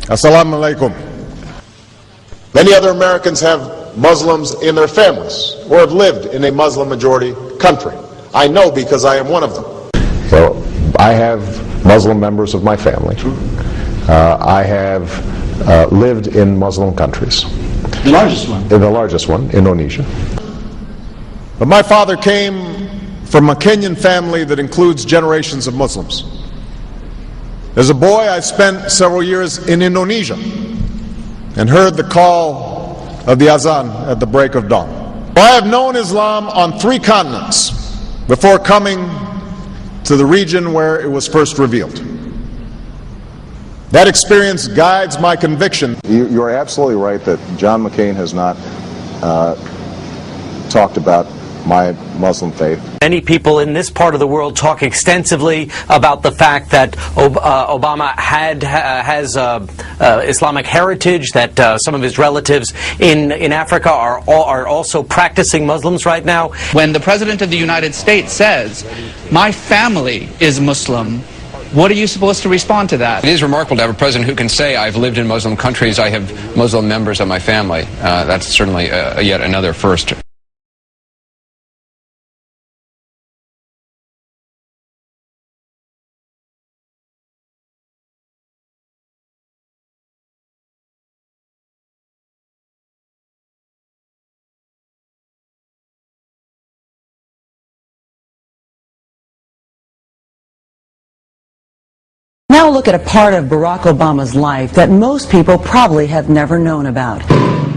Assalamu alaikum. Many other Americans have Muslims in their families or have lived in a Muslim majority country. I know because I am one of them. So I have Muslim members of my family. I have lived in Muslim countries. The largest one? The largest one, Indonesia. But my father came from a Kenyan family that includes generations of Muslims. As a boy, I spent several years in Indonesia and heard the call of the azan at the break of dawn. I have known Islam on 3 continents before coming to the region where it was first revealed. That experience guides my conviction. You're absolutely right that John McCain has not talked about my Muslim faith. Many people in this part of the world talk extensively about the fact that Obama has Islamic heritage, that some of his relatives in Africa are also practicing Muslims right now. When the President of the United States says, my family is Muslim, what are you supposed to respond to that? It is remarkable to have a president who can say, I've lived in Muslim countries, I have Muslim members of my family. That's certainly yet another first. Now look at a part of Barack Obama's life that most people probably have never known about.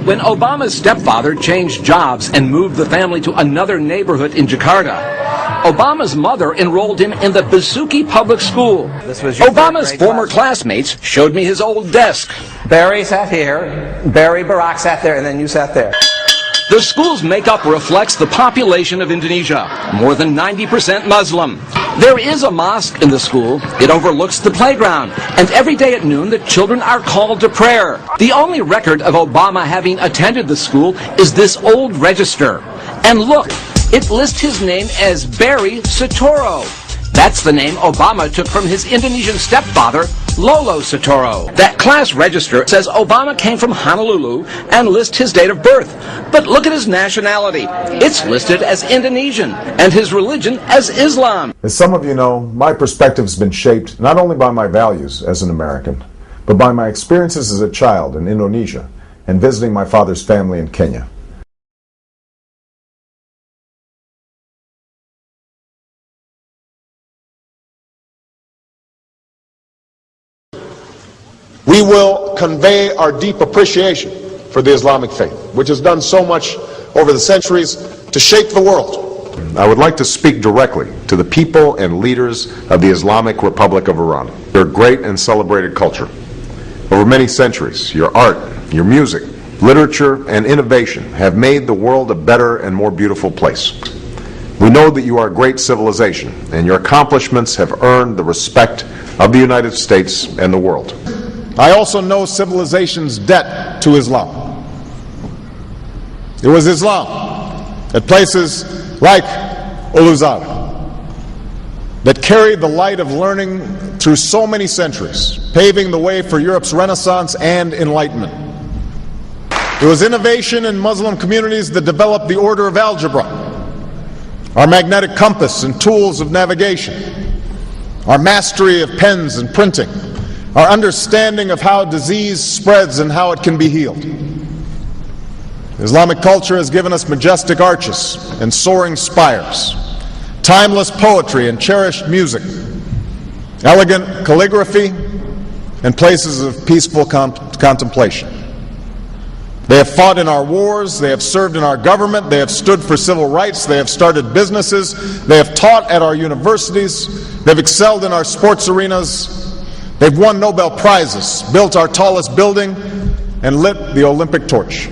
When Obama's stepfather changed jobs and moved the family to another neighborhood in Jakarta, Obama's mother enrolled him in the Basuki Public School. Obama's former classmates showed me his old desk. Barry sat here, Barack sat there, and then you sat there. The school's makeup reflects the population of Indonesia, more than 90% Muslim. There is a mosque in the school. It overlooks the playground, and every day at noon the children are called to prayer. The only record of Obama having attended the school is this old register. And look, it lists his name as Barry Sotoro. That's the name Obama took from his Indonesian stepfather, Lolo Sotoro. That class register says Obama came from Honolulu and lists his date of birth. But look at his nationality. It's listed as Indonesian and his religion as Islam. As some of you know, my perspective has been shaped not only by my values as an American, but by my experiences as a child in Indonesia and visiting my father's family in Kenya. We will convey our deep appreciation for the Islamic faith, which has done so much over the centuries to shape the world. I would like to speak directly to the people and leaders of the Islamic Republic of Iran. Their great and celebrated culture. Over many centuries, your art, your music, literature, and innovation have made the world a better and more beautiful place. We know that you are a great civilization, and your accomplishments have earned the respect of the United States and the world. I also know civilization's debt to Islam. It was Islam at places like Uluzar that carried the light of learning through so many centuries, paving the way for Europe's Renaissance and Enlightenment. It was innovation in Muslim communities that developed the order of algebra, our magnetic compass and tools of navigation, our mastery of pens and printing, our understanding of how disease spreads and how it can be healed. Islamic culture has given us majestic arches and soaring spires, timeless poetry and cherished music, elegant calligraphy, and places of peaceful contemplation. They have fought in our wars, they have served in our government, they have stood for civil rights, they have started businesses, they have taught at our universities, they've excelled in our sports arenas, they've won Nobel Prizes, built our tallest building, and lit the Olympic torch.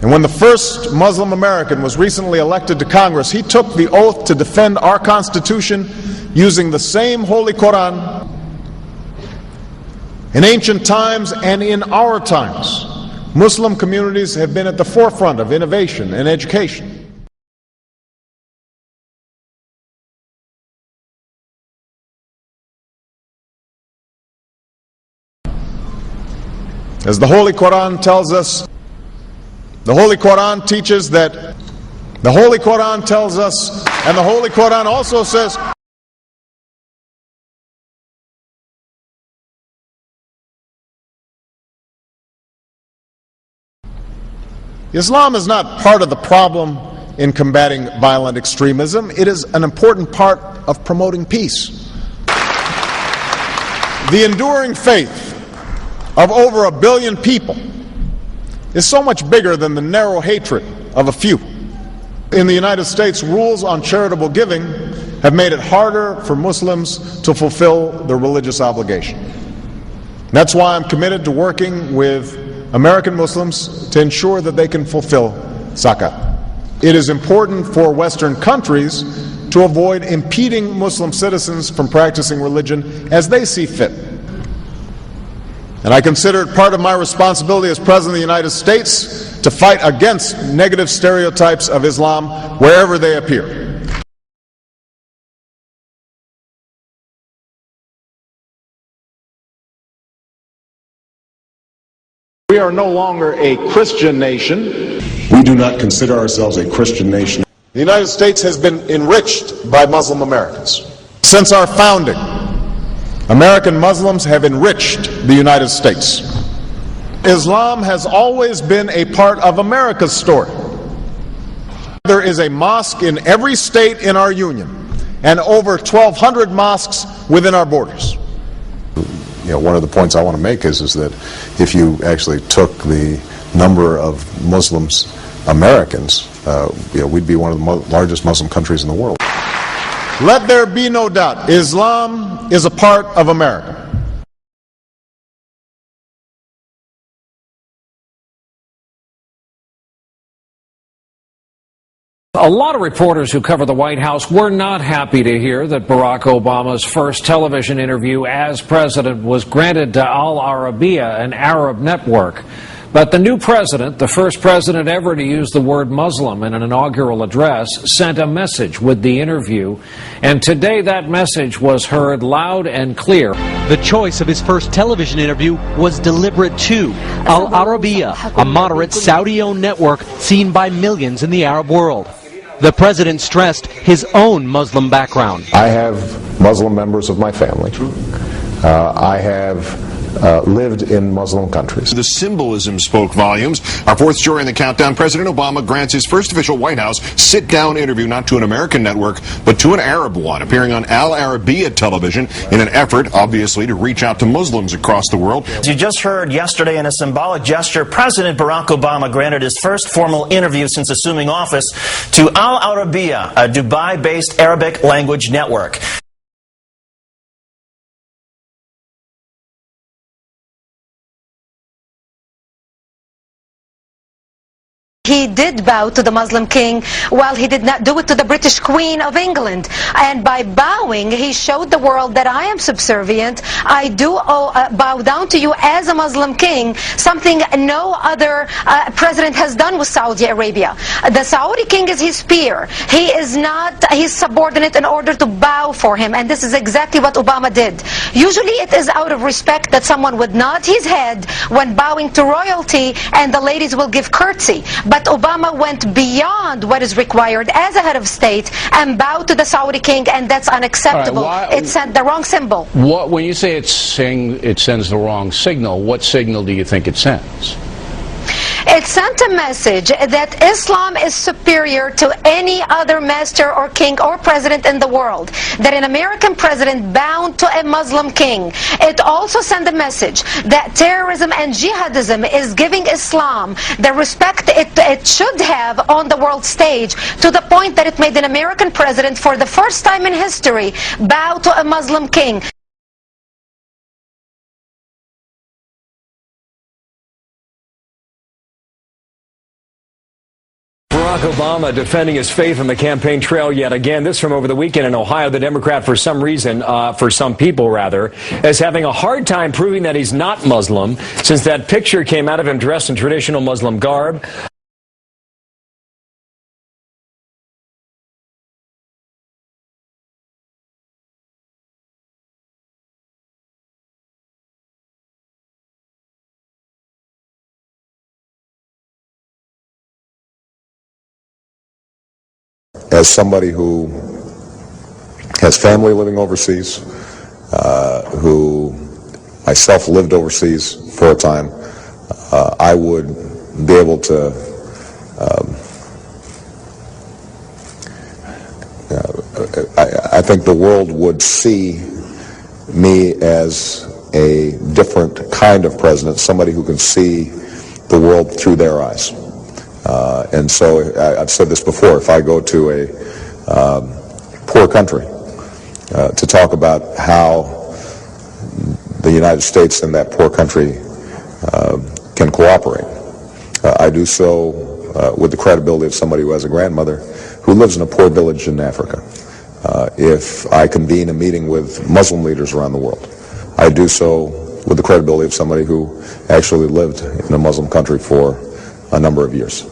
And when the first Muslim American was recently elected to Congress, he took the oath to defend our Constitution using the same Holy Quran. In ancient times and in our times, Muslim communities have been at the forefront of innovation and education. As the Holy Quran tells us, the Holy Quran teaches that, the Holy Quran tells us, and the Holy Quran also says, Islam is not part of the problem in combating violent extremism. It is an important part of promoting peace. The enduring faith of over 1 billion people is so much bigger than the narrow hatred of a few. In the United States, rules on charitable giving have made it harder for Muslims to fulfill their religious obligation. That's why I'm committed to working with American Muslims to ensure that they can fulfill zakat. It is important for Western countries to avoid impeding Muslim citizens from practicing religion as they see fit. And I consider it part of my responsibility as President of the United States to fight against negative stereotypes of Islam wherever they appear. We are no longer a Christian nation. We do not consider ourselves a Christian nation. The United States has been enriched by Muslim Americans. Since our founding, American Muslims have enriched the United States. Islam has always been a part of America's story. There is a mosque in every state in our union and over 1,200 mosques within our borders. One of the points I want to make is that if you actually took the number of Muslims Americans, we'd be one of the largest Muslim countries in the world. Let there be no doubt, Islam is a part of America. A lot of reporters who cover the White House were not happy to hear that Barack Obama's first television interview as president was granted to Al Arabiya, an Arab network. But the new president, the first president ever to use the word Muslim in an inaugural address, sent a message with the interview. And today that message was heard loud and clear. The choice of his first television interview was deliberate too. Al Arabiya, a moderate Saudi-owned network seen by millions in the Arab world. The president stressed his own Muslim background. I have Muslim members of my family. I have lived in Muslim countries. The symbolism spoke volumes. Our fourth story in the countdown, President Obama grants his first official White House sit-down interview not to an American network, but to an Arab one, appearing on Al Arabiya television in an effort, obviously, to reach out to Muslims across the world. As you just heard yesterday in a symbolic gesture, President Barack Obama granted his first formal interview since assuming office to Al Arabiya, a Dubai-based Arabic language network. He did bow to the Muslim king, while he did not do it to the British Queen of England. And by bowing, he showed the world that I am subservient. I do bow down to you as a Muslim king, something no other president has done with Saudi Arabia. The Saudi king is his peer. He is not his subordinate in order to bow for him. And this is exactly what Obama did. Usually it is out of respect that someone would nod his head when bowing to royalty, and the ladies will give curtsy. But Obama went beyond what is required as a head of state and bowed to the Saudi king, and that's unacceptable. It sent the wrong symbol. When you say it sends the wrong signal, what signal do you think it sends? It sent a message that Islam is superior to any other master or king or president in the world, that an American president bowed to a Muslim king. It also sent a message that terrorism and jihadism is giving Islam the respect it should have on the world stage, to the point that it made an American president, for the first time in history, bow to a Muslim king. Barack Obama defending his faith on the campaign trail yet again. This from over the weekend in Ohio. The Democrat, for some reason, for some people rather, is having a hard time proving that he's not Muslim since that picture came out of him dressed in traditional Muslim garb. As somebody who has family living overseas, who myself lived overseas for a time, I would be able to I think the world would see me as a different kind of president, somebody who can see the world through their eyes. And so I've said this before, if I go to a poor country to talk about how the United States and that poor country can cooperate, I do so with the credibility of somebody who has a grandmother who lives in a poor village in Africa. If I convene a meeting with Muslim leaders around the world, I do so with the credibility of somebody who actually lived in a Muslim country for a number of years.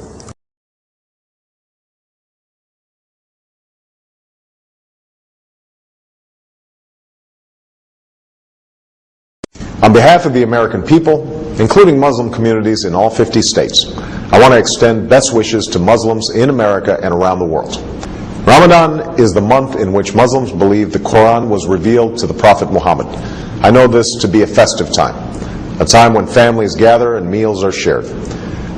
On behalf of the American people, including Muslim communities in all 50 states, I want to extend best wishes to Muslims in America and around the world. Ramadan is the month in which Muslims believe the Quran was revealed to the Prophet Muhammad. I know this to be a festive time, a time when families gather and meals are shared.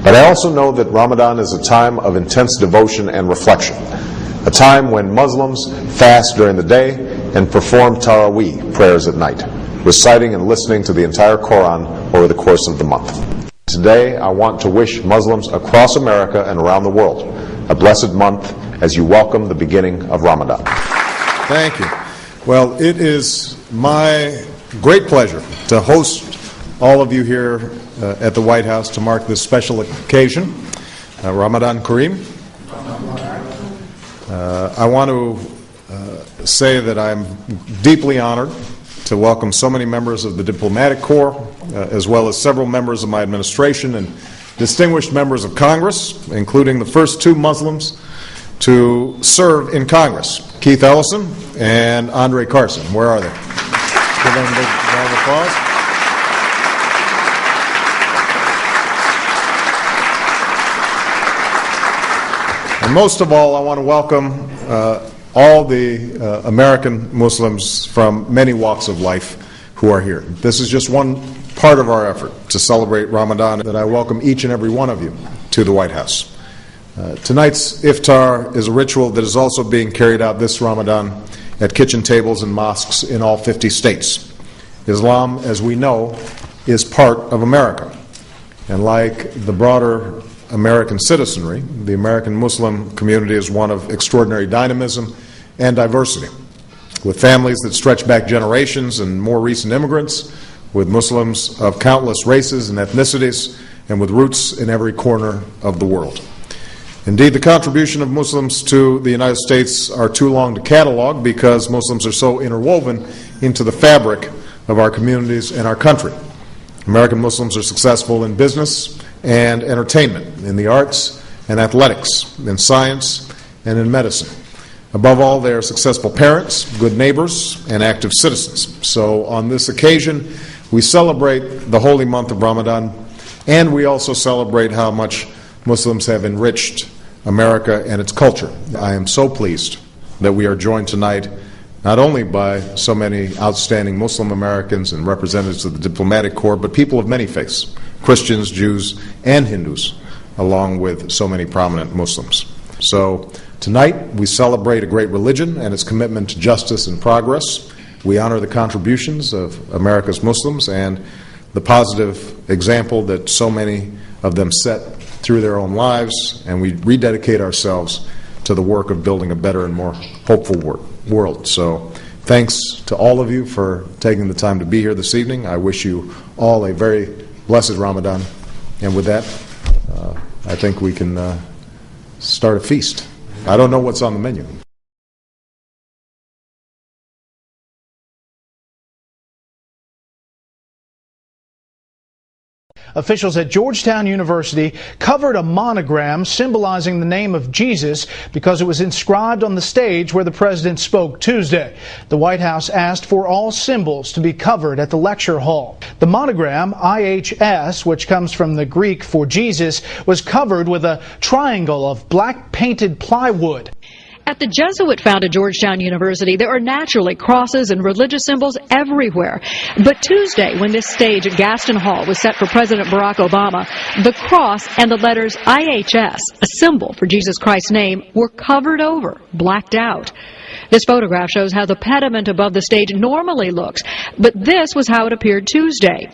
But I also know that Ramadan is a time of intense devotion and reflection, a time when Muslims fast during the day and perform Taraweeh prayers at night, reciting and listening to the entire Quran over the course of the month. Today, I want to wish Muslims across America and around the world a blessed month as you welcome the beginning of Ramadan. Thank you. Well, it is my great pleasure to host all of you here at the White House to mark this special occasion, Ramadan Kareem. I want to say that I'm deeply honored to welcome so many members of the diplomatic corps, as well as several members of my administration and distinguished members of Congress, including the first two Muslims to serve in Congress, Keith Ellison and Andre Carson. Where are they? Give them a big round of applause. And most of all, I want to welcome all the American Muslims from many walks of life who are here. This is just one part of our effort to celebrate Ramadan, that I welcome each and every one of you to the White House. Tonight's iftar is a ritual that is also being carried out this Ramadan at kitchen tables and mosques in all 50 states. Islam, as we know, is part of America. And like the broader American citizenry, the American Muslim community is one of extraordinary dynamism and diversity, with families that stretch back generations and more recent immigrants, with Muslims of countless races and ethnicities, and with roots in every corner of the world. Indeed, the contribution of Muslims to the United States are too long to catalog because Muslims are so interwoven into the fabric of our communities and our country. American Muslims are successful in business and entertainment, in the arts and athletics, in science and in medicine. Above all, they are successful parents, good neighbors, and active citizens. So on this occasion, we celebrate the holy month of Ramadan, and we also celebrate how much Muslims have enriched America and its culture. I am so pleased that we are joined tonight not only by so many outstanding Muslim Americans and representatives of the diplomatic corps, but people of many faiths, Christians, Jews, and Hindus, along with so many prominent Muslims. So tonight we celebrate a great religion and its commitment to justice and progress. We honor the contributions of America's Muslims and the positive example that so many of them set through their own lives, and we rededicate ourselves to the work of building a better and more hopeful world. So thanks to all of you for taking the time to be here this evening. I wish you all a very blessed Ramadan. And with that, I think we can start a feast. I don't know what's on the menu. Officials at Georgetown University covered a monogram symbolizing the name of Jesus because it was inscribed on the stage where the president spoke Tuesday. The White House asked for all symbols to be covered at the lecture hall. The monogram, IHS, which comes from the Greek for Jesus, was covered with a triangle of black painted plywood. At the Jesuit-founded Georgetown University, there are naturally crosses and religious symbols everywhere. But Tuesday, when this stage at Gaston Hall was set for President Barack Obama, the cross and the letters IHS, a symbol for Jesus Christ's name, were covered over, blacked out. This photograph shows how the pediment above the stage normally looks, but this was how it appeared Tuesday.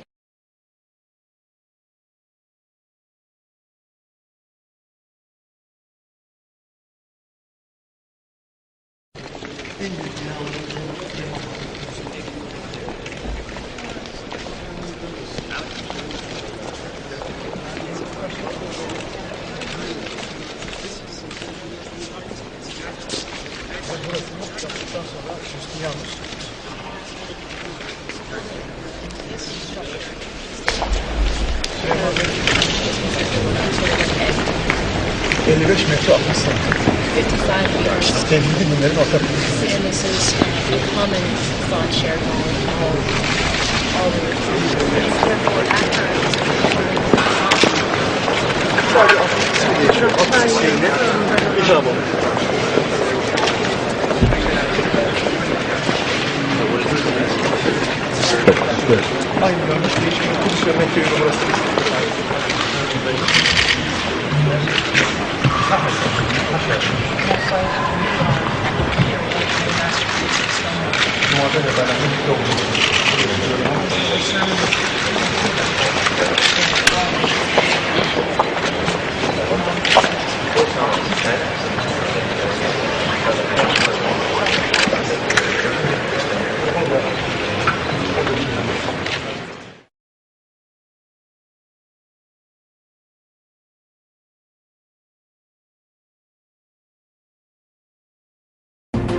And this is a common thought shared by all the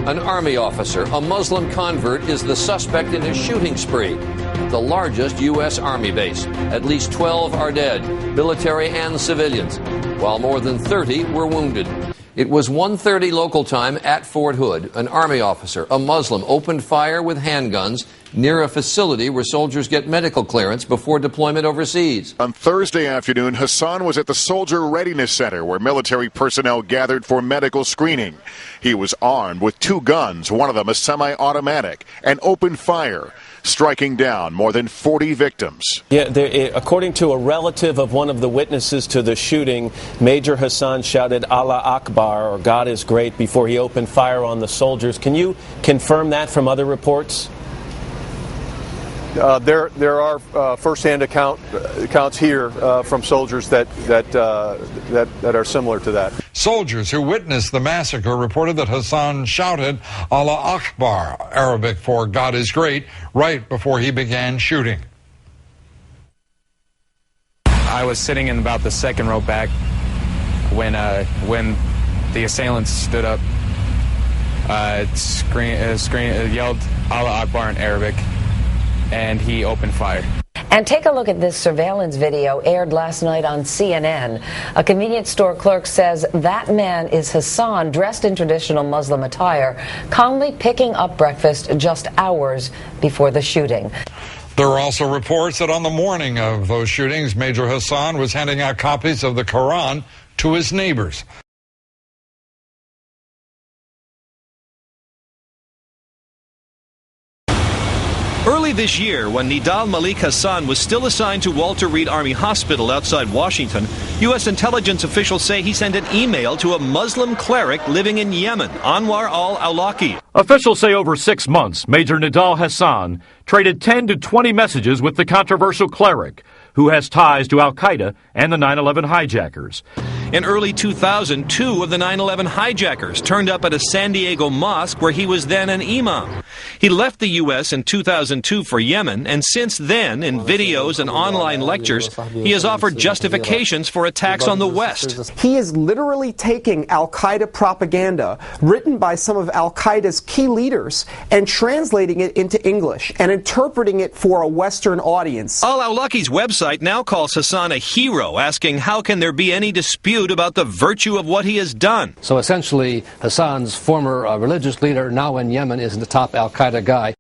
An army officer, a Muslim convert, is the suspect in a shooting spree at the largest U.S. Army base. At least 12 are dead, military and civilians, while more than 30 were wounded. It was 1:30 local time at Fort Hood. An army officer, a Muslim, opened fire with handguns near a facility where soldiers get medical clearance before deployment overseas. On Thursday afternoon, Hussein was at the Soldier Readiness Center where military personnel gathered for medical screening. He was armed with 2 guns, one of them a semi-automatic, and opened fire, striking down more than 40 victims. Yeah, according to a relative of one of the witnesses to the shooting, Major Hussein shouted Allah Akbar, or God is great, before he opened fire on the soldiers. Can you confirm that from other reports? There are first-hand accounts here from soldiers that are similar to that. Soldiers who witnessed the massacre reported that Hussein shouted Allah Akbar, Arabic for God is great, right before he began shooting. I was sitting in about the second row back when the assailants stood up, yelled Allah Akbar in Arabic, and he opened fire. And take a look at this surveillance video aired last night on CNN. A convenience store clerk says that man is Hassan, dressed in traditional Muslim attire, calmly picking up breakfast just hours before the shooting. There are also reports that on the morning of those shootings, Major Hussein was handing out copies of the Quran to his neighbors. Early this year, when Nidal Malik Hassan was still assigned to Walter Reed Army Hospital outside Washington, U.S. intelligence officials say he sent an email to a Muslim cleric living in Yemen, Anwar al-Awlaki. Officials say over 6 months, Major Nidal Hassan traded 10 to 20 messages with the controversial cleric, who has ties to al-Qaeda and the 9/11 hijackers. In early 2000, 2 of the 9/11 hijackers turned up at a San Diego mosque where he was then an imam. He left the U.S. in 2002 for Yemen, and since then, in videos and online lectures, he has offered justifications for attacks on the West. He is literally taking al-Qaeda propaganda written by some of al-Qaeda's key leaders and translating it into English and interpreting it for a Western audience. Al-Awlaki's website now calls Hussein a hero, asking how can there be any dispute about the virtue of what he has done. So essentially, Hassan's former religious leader, now in Yemen, is the top al-Qaeda guy.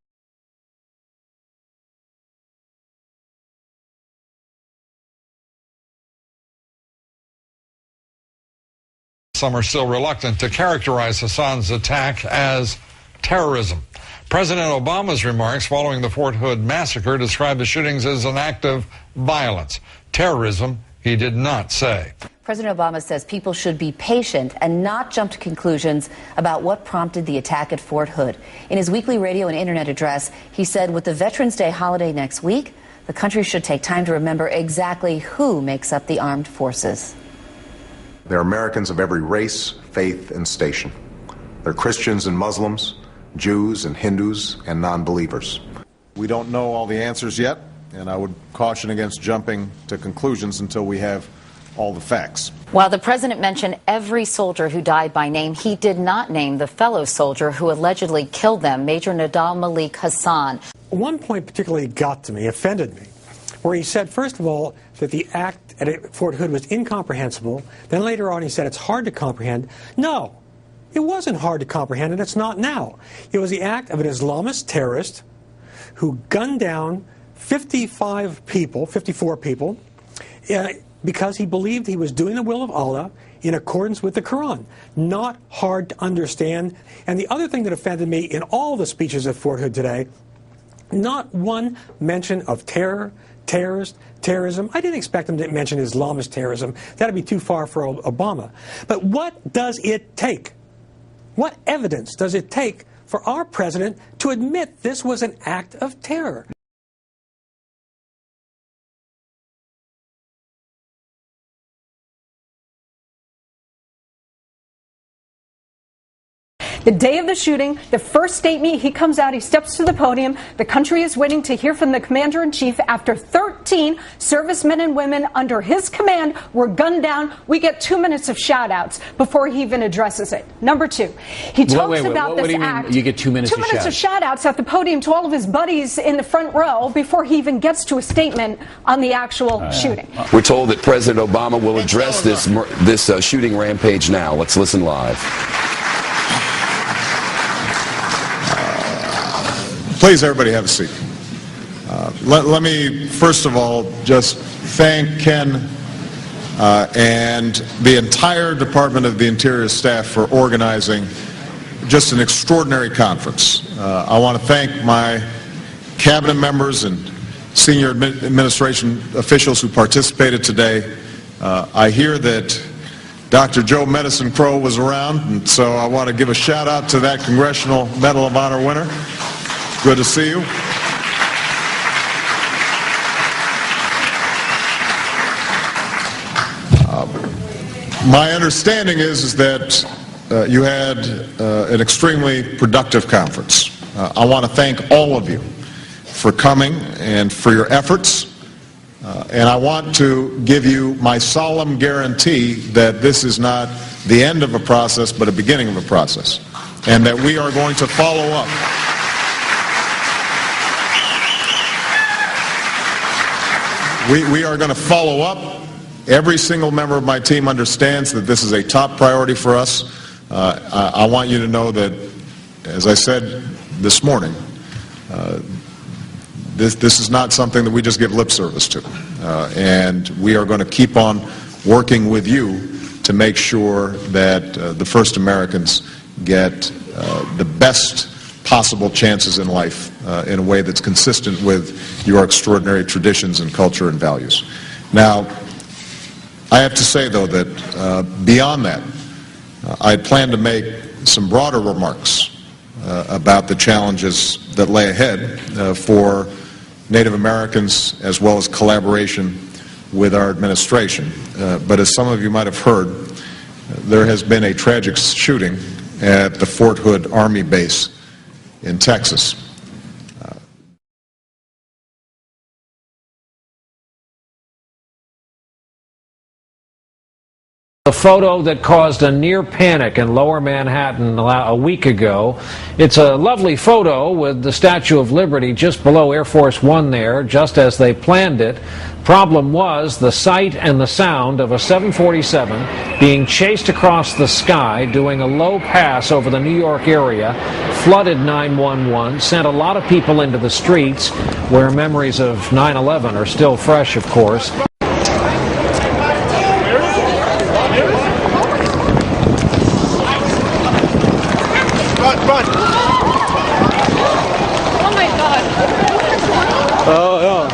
Some are still reluctant to characterize Hassan's attack as terrorism. President Obama's remarks following the Fort Hood massacre described the shootings as an act of violence. Terrorism, he did not say. President Obama says people should be patient and not jump to conclusions about what prompted the attack at Fort Hood. In his weekly radio and internet address, he said with the Veterans Day holiday next week, the country should take time to remember exactly who makes up the armed forces. They're Americans of every race, faith, and station. They're Christians and Muslims, Jews and Hindus, and non-believers. We don't know all the answers yet, and I would caution against jumping to conclusions until we have all the facts. While the president mentioned every soldier who died by name, he did not name the fellow soldier who allegedly killed them, Major Nidal Malik Hassan. One point particularly got to me, offended me, where he said, first of all, that the act at Fort Hood was incomprehensible. Then later on he said it's hard to comprehend. No, it wasn't hard to comprehend, and it's not now. It was the act of an Islamist terrorist who gunned down 54 people, because he believed he was doing the will of Allah in accordance with the Quran. Not hard to understand. And the other thing that offended me in all the speeches at Fort Hood today, not one mention of terror, terrorism. I didn't expect him to mention Islamist terrorism. That'd be too far for Obama. But what does it take? What evidence does it take for our president to admit this was an act of terror? The day of the shooting, the first statement, he comes out, he steps to the podium. The country is waiting to hear from the commander-in-chief after 13 servicemen and women under his command were gunned down. We get 2 minutes of shout-outs before he even addresses it. Number two, he talks about this act. You get 2 minutes of shout-outs at the podium to all of his buddies in the front row before he even gets to a statement on the actual shooting. We're told that President Obama will address this shooting rampage now. Let's listen live. Please, everybody have a seat. Let me, first of all, just thank Ken and the entire Department of the Interior staff for organizing just an extraordinary conference. I want to thank my cabinet members and senior administration officials who participated today. I hear that Dr. Joe Medicine Crow was around, and so I want to give a shout out to that Congressional Medal of Honor winner. Good to see you. My understanding is that you had an extremely productive conference. I want to thank all of you for coming and for your efforts. And I want to give you my solemn guarantee that this is not the end of a process, but a beginning of a process. And that we are going to follow up. We are going to follow up. Every single member of my team understands that this is a top priority for us. I want you to know that, as I said this morning, this is not something that we just give lip service to. And we are going to keep on working with you to make sure that the first Americans get the best possible chances in life in a way that's consistent with your extraordinary traditions and culture and values. Now, I have to say, though, that beyond that, I plan to make some broader remarks about the challenges that lay ahead for Native Americans, as well as collaboration with our administration. But as some of you might have heard, there has been a tragic shooting at the Fort Hood Army base in Texas. A photo that caused a near panic in lower Manhattan a week ago. It's a lovely photo with the Statue of Liberty just below Air Force One there, just as they planned it. Problem was the sight and the sound of a 747 being chased across the sky, doing a low pass over the New York area, flooded 911, sent a lot of people into the streets, where memories of 9/11 are still fresh, of course. Run! Oh my God! Oh yeah.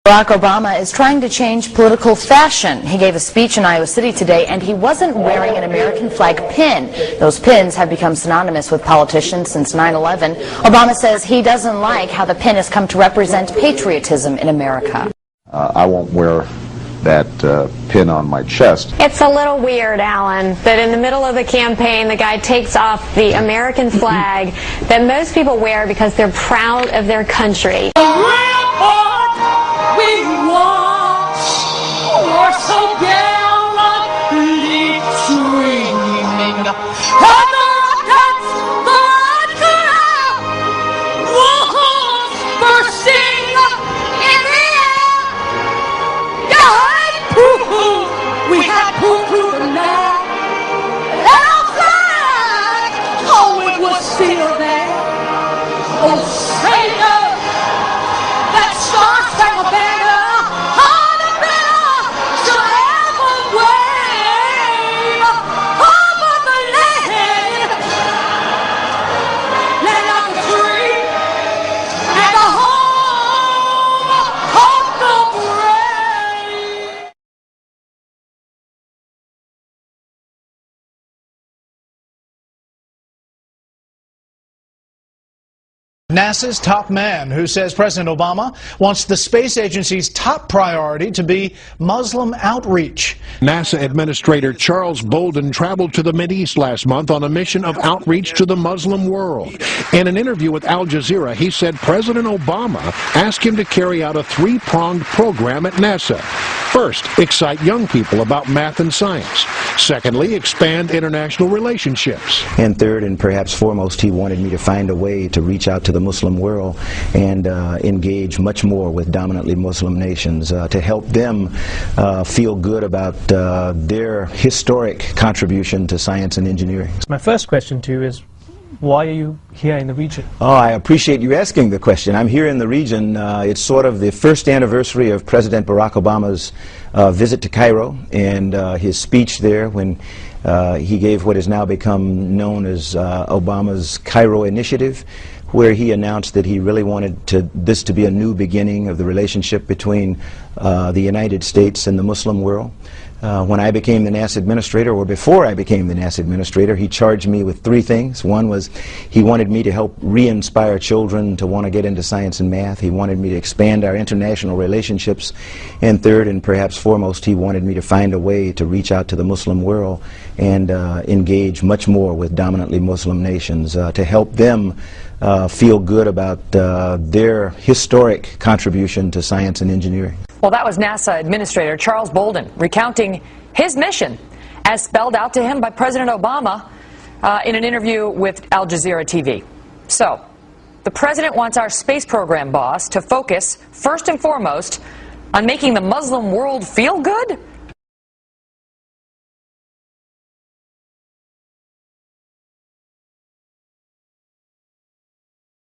Barack Obama is trying to change political fashion. He gave a speech in Iowa City today, and he wasn't wearing an American flag pin. Those pins have become synonymous with politicians since 9/11. Obama says he doesn't like how the pin has come to represent patriotism in America. I won't wear that pin on my chest. It's a little weird, Alan, that in the middle of the campaign, the guy takes off the American flag that most people wear because they're proud of their country. We want or so gallantly dreaming of the rockets, the red cloud, wolves bursting in the air. God, poo-poo, we had poo-poo the night, and our flag, oh, it was still there. Oh, Savior, that star-spangled banner. NASA's top man, who says President Obama wants the space agency's top priority to be Muslim outreach. NASA Administrator Charles Bolden traveled to the Mideast last month on a mission of outreach to the Muslim world. In an interview with Al Jazeera, he said President Obama asked him to carry out a three-pronged program at NASA. First, excite young people about math and science. Secondly, expand international relationships. And third, and perhaps foremost, he wanted me to find a way to reach out to the Muslim world and engage much more with dominantly Muslim nations to help them feel good about their historic contribution to science and engineering. My first question to you is, why are you here in the region? Oh, I appreciate you asking the question. I'm here in the region. It's sort of the first anniversary of President Barack Obama's visit to Cairo and his speech there when he gave what has now become known as Obama's Cairo Initiative, where he announced that he really wanted this to be a new beginning of the relationship between the United States and the Muslim world. When I became the NASA administrator, or before I became the NASA administrator, he charged me with three things. One was he wanted me to help re-inspire children to want to get into science and math. He wanted me to expand our international relationships. And third, and perhaps foremost, he wanted me to find a way to reach out to the Muslim world and engage much more with dominantly Muslim nations to help them feel good about their historic contribution to science and engineering. Well, that was NASA Administrator Charles Bolden recounting his mission as spelled out to him by President Obama in an interview with Al Jazeera TV. So, the President wants our space program boss to focus, first and foremost, on making the Muslim world feel good?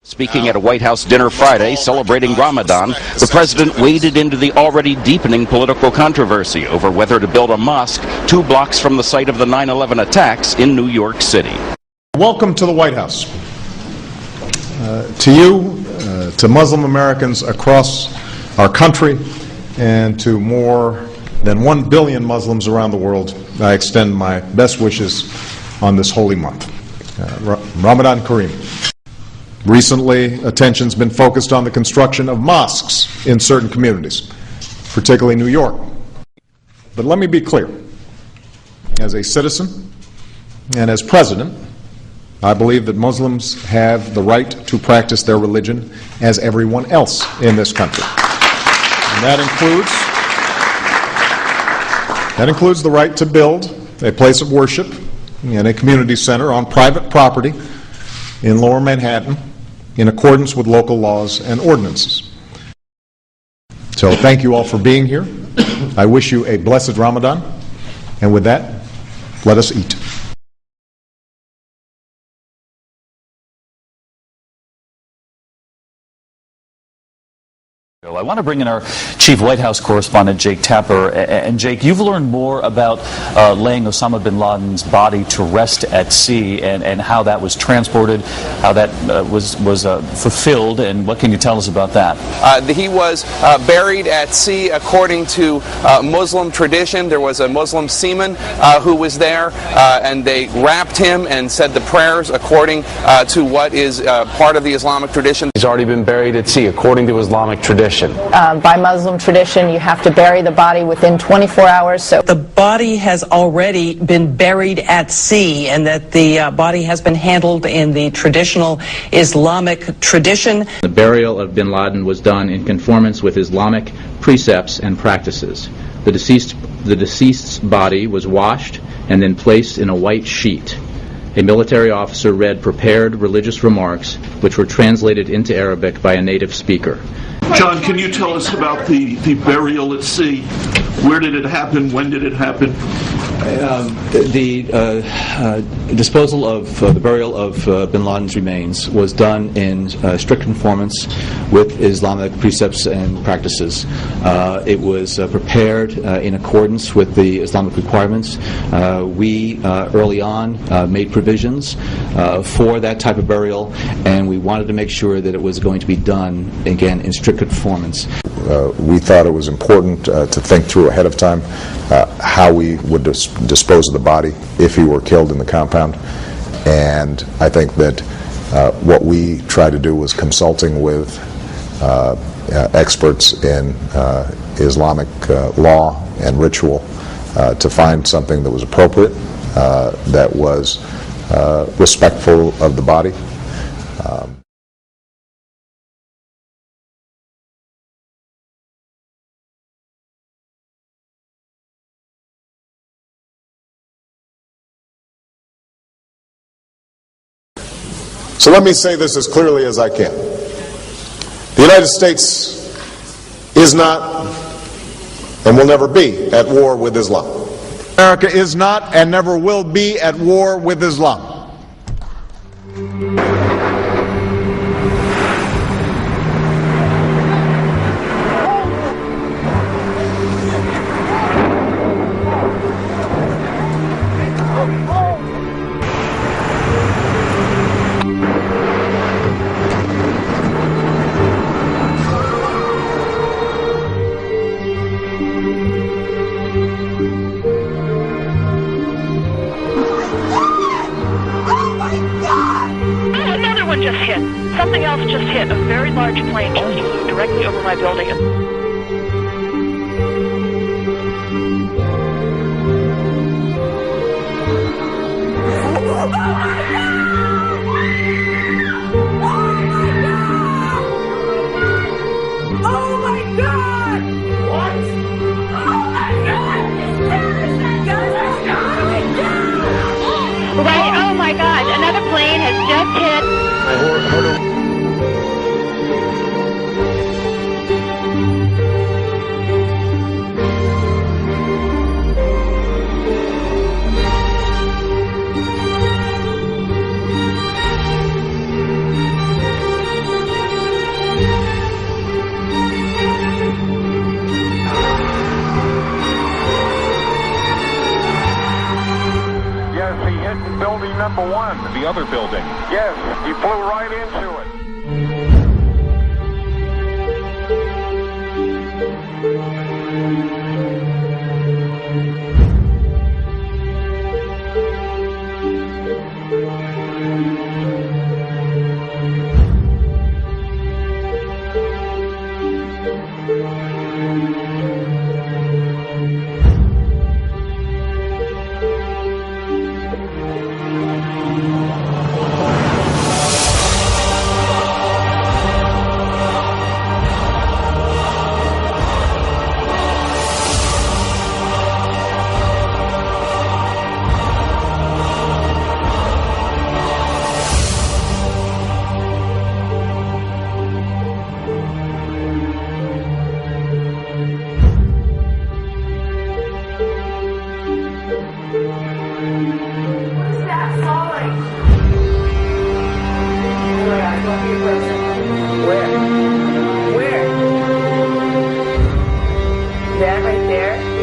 Speaking at a White House dinner Friday celebrating Ramadan, the president waded into the already deepening political controversy over whether to build a mosque 2 blocks from the site of the 9/11 attacks in New York City. Welcome to the White House. To you, to Muslim Americans across our country, and to more than 1 billion Muslims around the world, I extend my best wishes on this holy month. Ramadan Kareem. Recently, attention's been focused on the construction of mosques in certain communities, particularly New York. But let me be clear. As a citizen and as president, I believe that Muslims have the right to practice their religion as everyone else in this country. And that includes the right to build a place of worship and a community center on private property in Lower Manhattan in accordance with local laws and ordinances. So thank you all for being here. I wish you a blessed Ramadan. And with that, let us eat. I want to bring in our chief White House correspondent, Jake Tapper. And Jake, you've learned more about laying Osama bin Laden's body to rest at sea and how that was transported, how that was fulfilled, and what can you tell us about that? He was buried at sea according to Muslim tradition. There was a Muslim seaman who was there, and they wrapped him and said the prayers according to what is part of the Islamic tradition. He's already been buried at sea according to Islamic tradition. By Muslim tradition, you have to bury the body within 24 hours. So the body has already been buried at sea, and that the body has been handled in the traditional Islamic tradition. The burial of bin Laden was done in conformance with Islamic precepts and practices. The deceased's body was washed and then placed in a white sheet. A military officer read prepared religious remarks, which were translated into Arabic by a native speaker. John, can you tell us about the burial at sea? Where did it happen? When did it happen? The disposal of the burial of bin Laden's remains was done in strict conformance with Islamic precepts and practices. It was prepared in accordance with the Islamic requirements. We early on made provisions for that type of burial, and we wanted to make sure that it was going to be done, again, in strict conformance. We thought it was important to think through ahead of time how we would dispose of the body if he were killed in the compound. And I think that what we tried to do was consulting with experts in Islamic law and ritual to find something that was appropriate, that was respectful of the body. So let me say this as clearly as I can. The United States is not and will never be at war with Islam. America is not and never will be at war with Islam. Just hit. Something else just hit. A very large plane just flew directly over my building. Oh my God, another plane has just hit. number one. The other building. Yes, he flew right into it. That right there?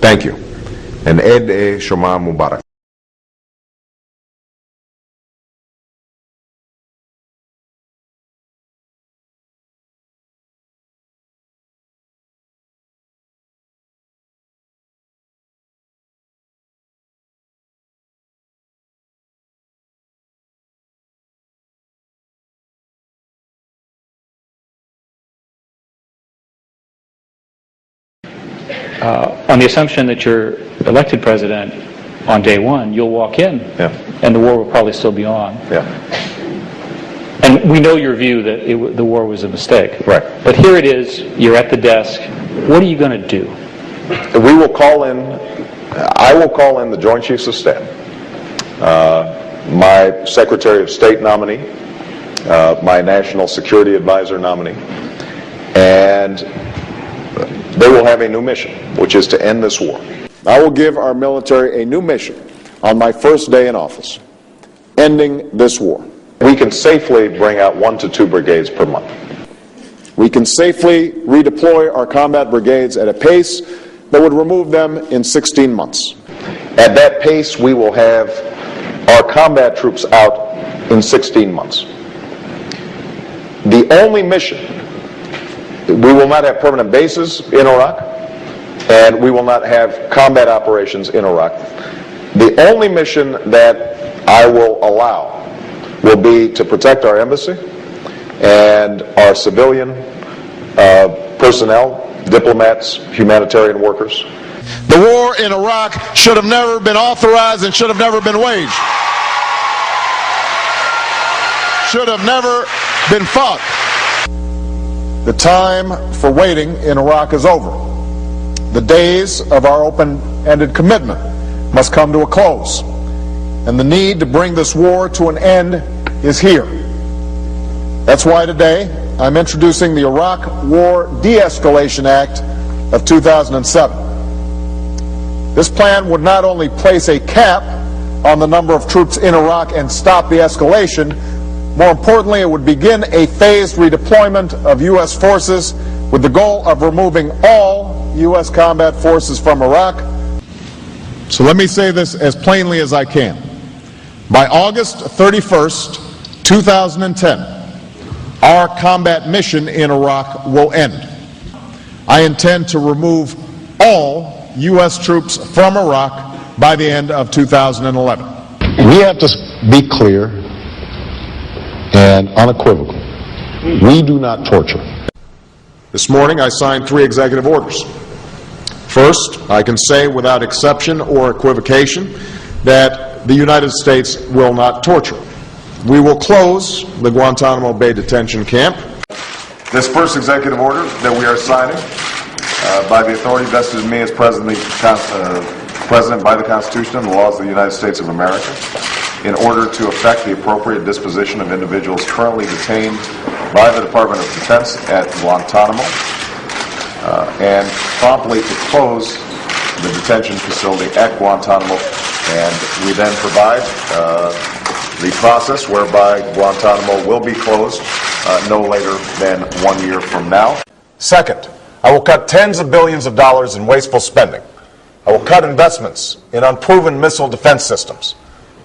Thank you. And Eid Shoma Mubarak. on the assumption that you're elected president on day one, you'll walk in, and the war will probably still be on. And we know your view that the war was a mistake. Right. But here it is, you're at the desk. What are you going to do? We will call in, I will call in the Joint Chiefs of Staff, my Secretary of State nominee, my National Security Advisor nominee, and they will have a new mission, which is to end this war. I will give our military a new mission on my first day in office, ending this war. We can safely bring out 1 to 2 brigades per month. We can safely redeploy our combat brigades at a pace that would remove them in 16 months. At that pace, we will have our combat troops out in 16 months. The only mission, we will not have permanent bases in Iraq, and we will not have combat operations in Iraq. The only mission that I will allow will be to protect our embassy and our civilian personnel, diplomats, humanitarian workers. The war in Iraq should have never been authorized and should have never been waged. Should have never been fought. The time for waiting in Iraq is over. The days of our open-ended commitment must come to a close, and the need to bring this war to an end is here. That's why today I'm introducing the Iraq War De-Escalation Act of 2007. This plan would not only place a cap on the number of troops in Iraq and stop the escalation, more importantly, it would begin a phased redeployment of U.S. forces with the goal of removing all U.S. combat forces from Iraq. So let me say this as plainly as I can. By August 31st, 2010, our combat mission in Iraq will end. I intend to remove all U.S. troops from Iraq by the end of 2011. We have to be clear and unequivocal. We do not torture. This morning I signed 3 executive orders. First, I can say without exception or equivocation that the United States will not torture. We will close the Guantanamo Bay detention camp. This first executive order that we are signing by the authority vested in me as President by the Constitution and the laws of the United States of America, in order to effect the appropriate disposition of individuals currently detained by the Department of Defense at Guantanamo, and promptly to close the detention facility at Guantanamo. And we then provide the process whereby Guantanamo will be closed no later than 1 year from now. Second, I will cut tens of billions of dollars in wasteful spending. I will cut investments in unproven missile defense systems.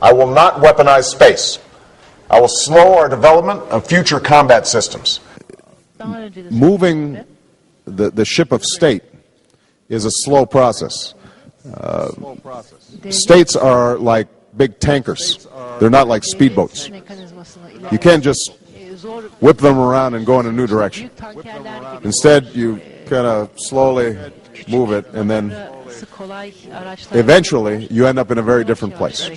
I will not weaponize space. I will slow our development of future combat systems. Moving the ship of state is a slow process. States are like big tankers. They're not like speedboats. You can't just whip them around and go in a new direction. Instead, you kind of slowly move it, and then eventually you end up in a very different place.